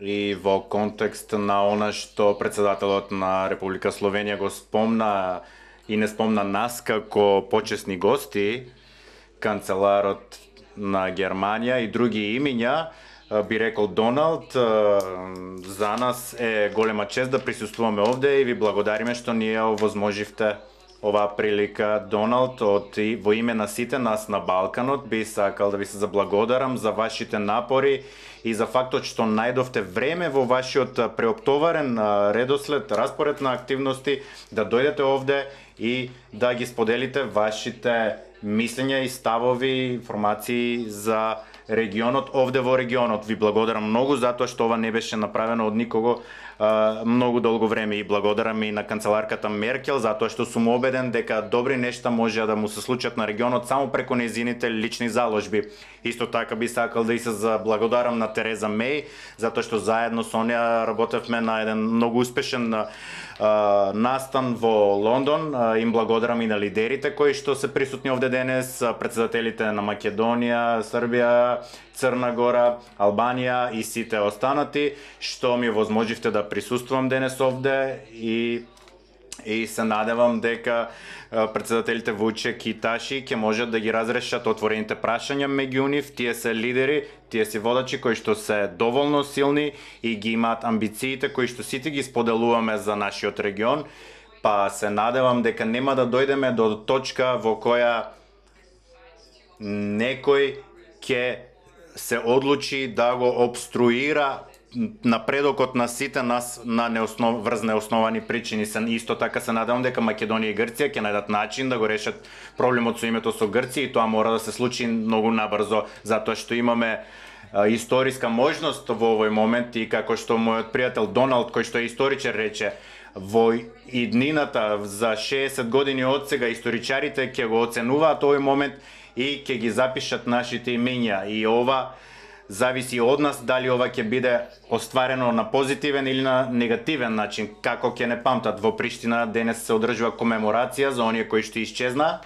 и во контекст на она што председателот на Република Словенија го спомна и не спомна нас како почесни гости, канцеларот на Германија и други имиња, би рекол Доналд, за нас е голема чест да присуствуваме овде и ви благодариме што ние овозможивте оваа прилика. Доналд, во име на сите нас на Балканот, би сакал да ви се заблагодарам за вашите напори и за фактот што најдовте време во вашиот преоптоварен редослед, распоред на активности, да дојдете овде и да ги споделите вашите мислења и ставови, информации за регионот, овде во регионот. Ви благодарам многу затоа што ова не беше направено од никого многу долго време и благодарам и на канцеларката Меркел затоа што сум убеден дека добри нешта може да му се случат на регионот само преку нејзините лични заложби. Исто така би сакал да и се заблагодарам на Тереза Меј затоа што заедно со неа работевме на еден многу успешен настан во Лондон. Им благодарам и на лидерите кои што се присутни овде денес, председателите на Македонија, Србија, Црна Гора, Албанија и сите останати што ми возможивте да присуствувам денес овде и се надевам дека председателите Вучек и Таши ќе можат да ги разрешат отворените прашања меѓу нив. Тие се лидери, тие се водачи кои што се доволно силни и ги имаат амбициите кои што сите ги споделуваме за нашиот регион. Па се надевам дека нема да дојдеме до точка во која некој ќе се одлучи да го обструира напредокот на сите нас на врз неосновани причини. Исто така се надевам дека Македонија и Грција ќе најдат начин да го решат проблемот со името со Грција и тоа мора да се случи многу набрзо, затоа што имаме историска можност во овој момент и како што мојот пријател Доналд, кој што е историчар, рече, во иднината за 60 години од сега историчарите ќе го оценуваат овој момент и ќе ги запишат нашите имиња и ова зависи од нас дали ова ќе биде остварено на позитивен или на негативен начин. Како ќе не памтат, во Приштина денес се одржува комеморација за оние кои што исчезна.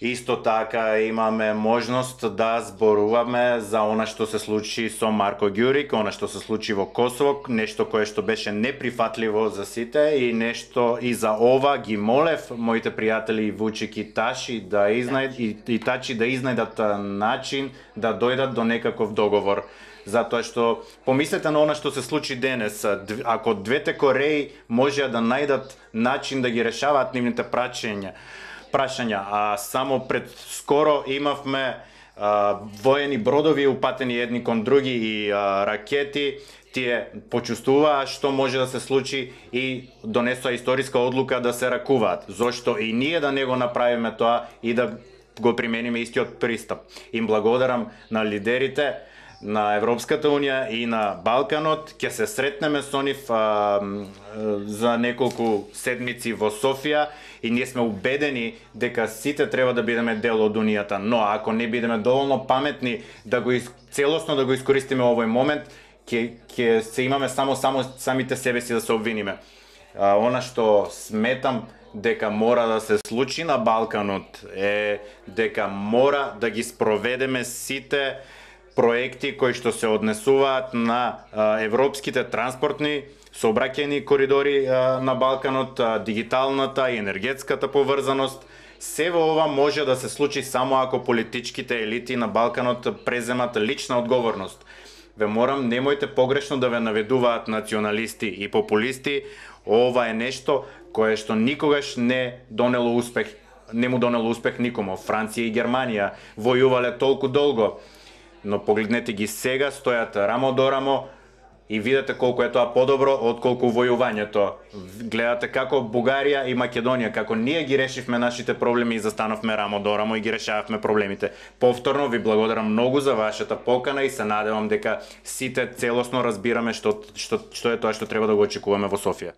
Исто така имаме можност да зборуваме за она што се случи со Марко Ѓурик, она што се случи во Косово, нешто кое што беше неприфатливо за сите и нешто и за ова ги молев моите пријатели Вучик и Таши да изнајдат начин да дојдат до некаков договор. Затоа што помислете на она што се случи денес. Ако двете Кореи можеа да најдат начин да ги решаваат нивните прашања, а само пред скоро имавме воени бродови упатени едни кон други и ракети, тие почувствуваа што може да се случи и донесоа историска одлука да се ракуваат. Зошто и ние да не го направиме тоа и да го примениме истиот пристап. Им благодарам на лидерите на Европската Унија и на Балканот. Ќе се сретнеме со нив за неколку седмици во Софија и ние сме убедени дека сите треба да бидеме дел од Унијата, но ако не бидеме доволно паметни да го целосно да го искористиме овој момент, ќе се имаме само самите себе си да се обвиниме. Она што сметам дека мора да се случи на Балканот е дека мора да ги спроведеме сите проекти кои што се однесуваат на европските транспортни сообраќајни коридори на Балканот, дигиталната и енергетската поврзаност. Се во ова може да се случи само ако политичките елити на Балканот преземат лична одговорност. Ве морам, немојте погрешно да ве наведуваат националисти и популисти. Ова е нешто кое што никогаш не му донело успех никому. Франција и Германија војувале толку долго, но погледнете ги сега, стојат рамо до рамо и видете колку е тоа подобро отколку војувањето. Гледате како Бугарија и Македонија, како ние ги решивме нашите проблеми и застановме рамо до рамо и ги решававме проблемите. Повторно ви благодарам многу за вашата покана и се надевам дека сите целосно разбираме што е тоа што треба да го очекуваме во Софија.